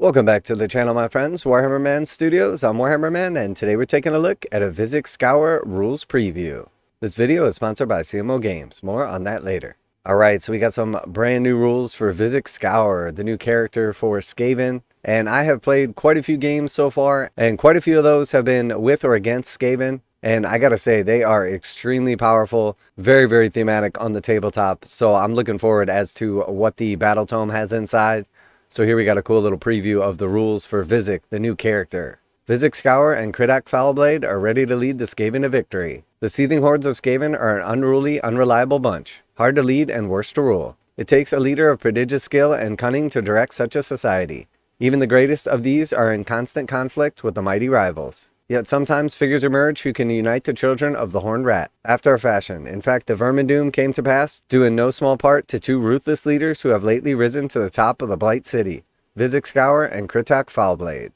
Welcome back to the channel, my friends. Warhammer Man Studios. I'm Warhammer Man, and today we're taking a look at a Vizzik Skour rules preview. This video is sponsored by CMO Games. More on that later. Alright, so we got some brand new rules for Vizzik Skour, the new character for Skaven. And I have played quite a few games so far, and quite a few of those have been with or against Skaven. And I gotta say, they are extremely powerful, very, very thematic on the tabletop. So I'm looking forward as to what the Battletome has inside. So here we got a cool little preview of the rules for Vizzik, the new character. Vizzik Skour and Krittok Foulblade are ready to lead the Skaven to victory. The seething hordes of Skaven are an unruly, unreliable bunch, hard to lead and worse to rule. It takes a leader of prodigious skill and cunning to direct such a society. Even the greatest of these are in constant conflict with the mighty rivals. Yet sometimes figures emerge who can unite the children of the Horned Rat, after a fashion. In fact, the Vermin Doom came to pass, due in no small part to two ruthless leaders who have lately risen to the top of the Blight City, Vizzik Skour and Krittok Foulblade.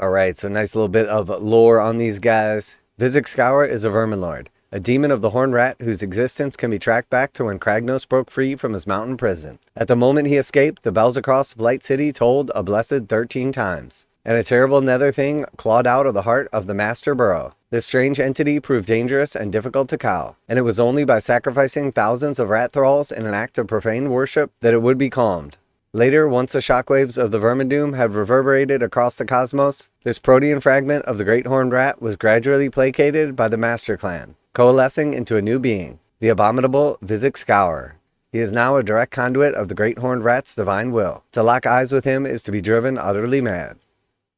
Alright, so nice little bit of lore on these guys. Vizzik Skour is a Vermin Lord, a demon of the Horned Rat whose existence can be tracked back to when Kragnos broke free from his mountain prison. At the moment he escaped, the bells across Blight City tolled a blessed 13 times. And a terrible nether thing clawed out of the heart of the master burrow. This strange entity proved dangerous and difficult to cow, and it was only by sacrificing thousands of rat thralls in an act of profane worship that it would be calmed. Later, once the shockwaves of the Vermin Doom had reverberated across the cosmos, this protean fragment of the Great Horned Rat was gradually placated by the Master Clan, coalescing into a new being, the abominable Vizzik Skour. He is now a direct conduit of the Great Horned Rat's divine will. To lock eyes with him is to be driven utterly mad.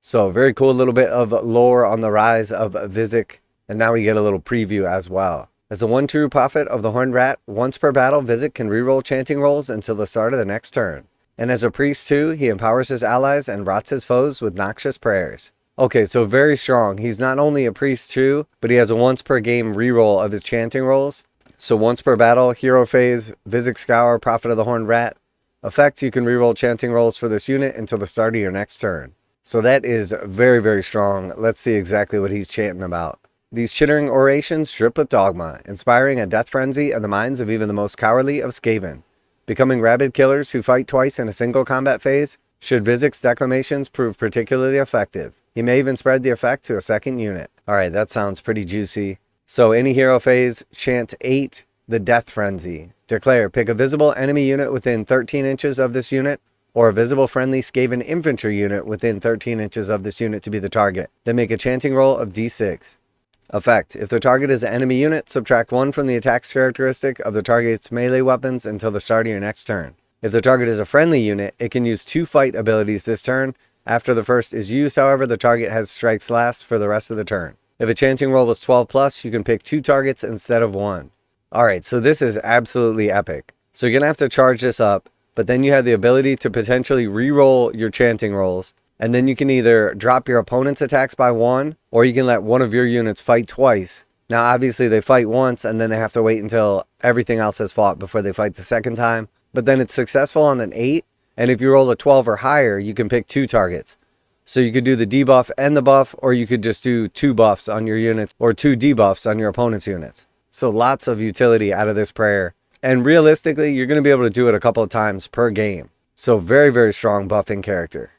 So, very cool little bit of lore on the rise of Vizzik, and now we get a little preview as well. As the one true prophet of the Horned Rat, once per battle, Vizzik can reroll chanting rolls until the start of the next turn. And as a priest too, he empowers his allies and rots his foes with noxious prayers. Okay, so very strong. He's not only a priest too, but he has a once per game reroll of his chanting rolls. So once per battle, hero phase, Vizzik Skour, prophet of the Horned Rat. Effect, you can reroll chanting rolls for this unit until the start of your next turn. So that is very, very strong. Let's see exactly what he's chanting about. These chittering orations drip with dogma, inspiring a death frenzy in the minds of even the most cowardly of Skaven. Becoming rabid killers who fight twice in a single combat phase, should Vizzik's declamations prove particularly effective. He may even spread the effect to a second unit. Alright, that sounds pretty juicy. So any hero phase, chant 8, the death frenzy. Declare, pick a visible enemy unit within 13 inches of this unit, or a visible friendly Skaven infantry unit within 13 inches of this unit to be the target. Then make a chanting roll of d6. Effect. If the target is an enemy unit, subtract 1 from the attack's characteristic of the target's melee weapons until the start of your next turn. If the target is a friendly unit, it can use 2 fight abilities this turn. After the first is used, however, the target has strikes last for the rest of the turn. If a chanting roll was 12 plus, you can pick 2 targets instead of 1. Alright, so this is absolutely epic. So you're going to have to charge this up. But then you have the ability to potentially re-roll your chanting rolls. And then you can either drop your opponent's attacks by 1, or you can let one of your units fight twice. Now obviously they fight once and then they have to wait until everything else has fought before they fight the second time. But then it's successful on an 8, and if you roll a 12 or higher, you can pick 2 targets. So you could do the debuff and the buff, or you could just do 2 buffs on your units, or 2 debuffs on your opponent's units. So lots of utility out of this prayer. And realistically, you're going to be able to do it a couple of times per game. So very, very strong buffing character.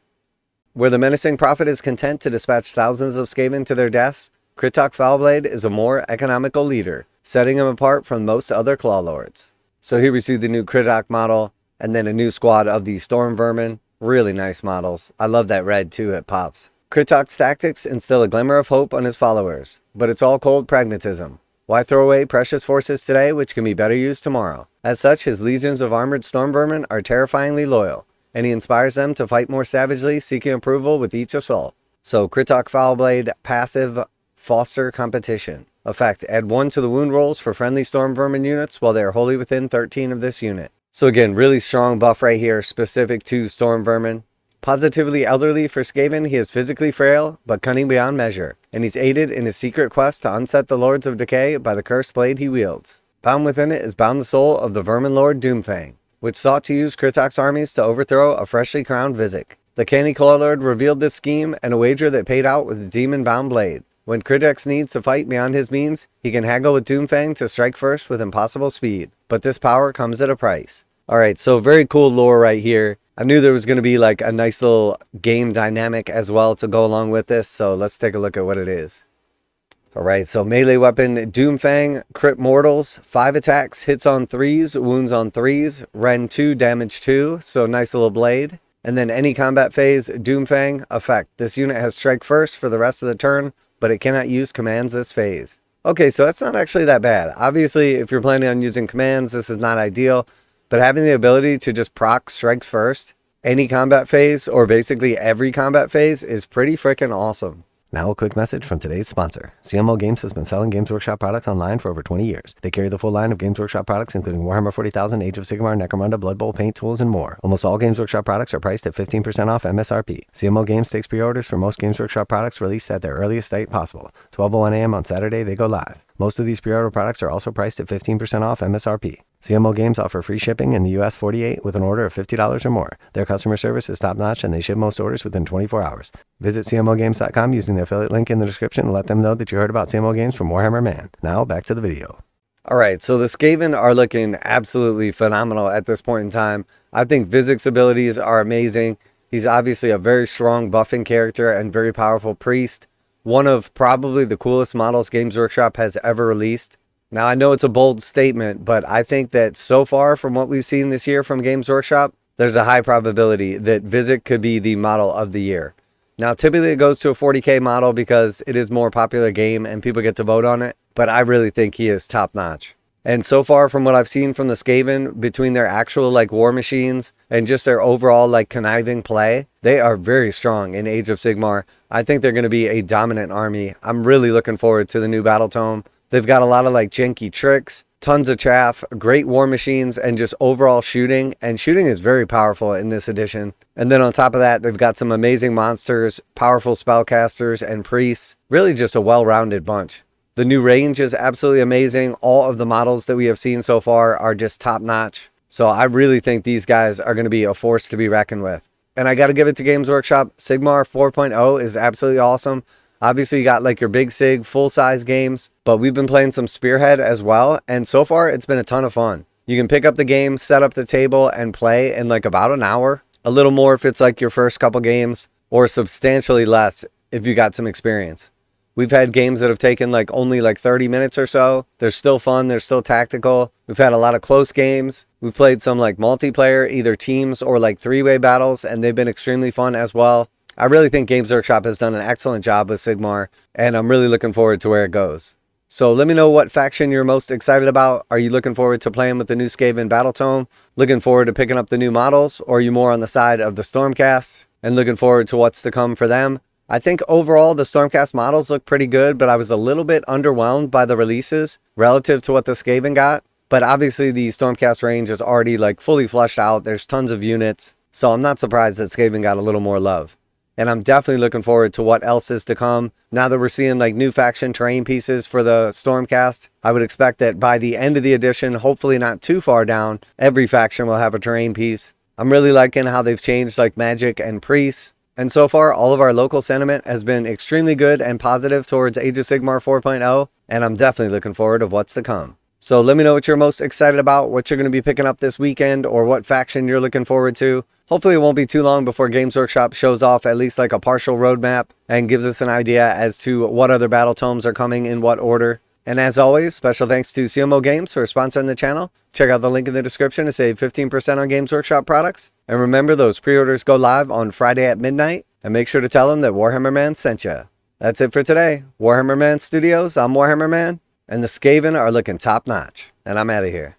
Where the menacing prophet is content to dispatch thousands of Skaven to their deaths, Krittok Foulblade is a more economical leader, setting him apart from most other claw lords. So here we see the new Krittok model, and then a new squad of the Stormvermin. Really nice models. I love that red too, it pops. Krittok's tactics instill a glimmer of hope on his followers, but it's all cold pragmatism. Why throw away precious forces today which can be better used tomorrow? As such, his legions of armored stormvermin are terrifyingly loyal, and he inspires them to fight more savagely, seeking approval with each assault. So Krittok Foulblade, passive, foster competition. Effect, add 1 to the wound rolls for friendly stormvermin units while they are wholly within 13 of this unit. So again, really strong buff right here, specific to stormvermin. Positively elderly for Skaven, he is physically frail, but cunning beyond measure, and he's aided in his secret quest to unset the Lords of Decay by the cursed blade he wields. Bound within it is bound the soul of the Vermin Lord Doom-Fang, which sought to use Krittok's armies to overthrow a freshly crowned Vizzik. The canny Claw Lord revealed this scheme and a wager that paid out with the demon-bound blade. When Krittok needs to fight beyond his means, he can haggle with Doom-Fang to strike first with impossible speed, but this power comes at a price. Alright, so very cool lore right here. I knew there was going to be like a nice little game dynamic as well to go along with this, so let's take a look at what it is. Alright, so melee weapon, Doomfang, crit mortals, 5 attacks, hits on 3s, wounds on 3s, Ren 2, damage 2, so nice little blade. And then any combat phase, Doomfang, effect. This unit has strike first for the rest of the turn, but it cannot use commands this phase. Okay, so that's not actually that bad. Obviously, if you're planning on using commands, this is not ideal, but having the ability to just proc strikes first, any combat phase, or basically every combat phase, is pretty freaking awesome. Now a quick message from today's sponsor. CMO Games has been selling Games Workshop products online for over 20 years. They carry the full line of Games Workshop products, including Warhammer 40,000, Age of Sigmar, Necromunda, Blood Bowl, paint tools, and more. Almost all Games Workshop products are priced at 15% off MSRP. CMO Games takes pre-orders for most Games Workshop products released at their earliest date possible. 12:01 a.m. on Saturday, they go live. Most of these pre-order products are also priced at 15% off MSRP. CMO Games offer free shipping in the US 48 with an order of $50 or more. Their customer service is top-notch and they ship most orders within 24 hours. Visit CMOGames.com using the affiliate link in the description and let them know that you heard about CMO Games from Warhammer Man. Now, back to the video. Alright, so the Skaven are looking absolutely phenomenal at this point in time. I think Vizzik's abilities are amazing. He's obviously a very strong buffing character and very powerful priest. One of probably the coolest models Games Workshop has ever released. Now, I know it's a bold statement, but I think that so far from what we've seen this year from Games Workshop, there's a high probability that Vizzik could be the model of the year. Now, typically it goes to a 40K model because it is more popular game and people get to vote on it, but I really think he is top notch. And so far from what I've seen from the Skaven, between their actual like war machines and just their overall like conniving play, they are very strong in Age of Sigmar. I think they're going to be a dominant army. I'm really looking forward to the new Battletome. They've got a lot of like janky tricks, tons of chaff, great war machines, and just overall shooting. And shooting is very powerful in this edition. And then on top of that, they've got some amazing monsters, powerful spellcasters, and priests. Really just a well-rounded bunch. The new range is absolutely amazing. All of the models that we have seen so far are just top-notch. So I really think these guys are going to be a force to be reckoned with. And I got to give it to Games Workshop. Sigmar 4.0 is absolutely awesome. Obviously, you got like your big Sig, full-size games, but we've been playing some Spearhead as well, and so far, it's been a ton of fun. You can pick up the game, set up the table, and play in like about an hour. A little more if it's like your first couple games, or substantially less if you got some experience. We've had games that have taken like only like 30 minutes or so. They're still fun, they're still tactical. We've had a lot of close games. We've played some like multiplayer, either teams or like three-way battles, and they've been extremely fun as well. I really think Games Workshop has done an excellent job with Sigmar, and I'm really looking forward to where it goes. So let me know what faction you're most excited about. Are you looking forward to playing with the new Skaven Battletome? Looking forward to picking up the new models? Or are you more on the side of the Stormcast and looking forward to what's to come for them? I think overall the Stormcast models look pretty good, but I was a little bit underwhelmed by the releases relative to what the Skaven got. But obviously the Stormcast range is already like fully fleshed out. There's tons of units. So I'm not surprised that Skaven got a little more love. And I'm definitely looking forward to what else is to come. Now that we're seeing like new faction terrain pieces for the Stormcast, I would expect that by the end of the edition, hopefully not too far down, every faction will have a terrain piece. I'm really liking how they've changed like magic and priests. And so far, all of our local sentiment has been extremely good and positive towards Age of Sigmar 4.0. And I'm definitely looking forward to what's to come. So let me know what you're most excited about, what you're going to be picking up this weekend, or what faction you're looking forward to. Hopefully it won't be too long before Games Workshop shows off at least like a partial roadmap and gives us an idea as to what other Battletomes are coming in what order. And as always, special thanks to CMO Games for sponsoring the channel. Check out the link in the description to save 15% on Games Workshop products. And remember, those pre-orders go live on Friday at midnight. And make sure to tell them that Warhammer Man sent you. That's it for today. Warhammer Man Studios, I'm Warhammer Man. And the Skaven are looking top notch. And I'm out of here.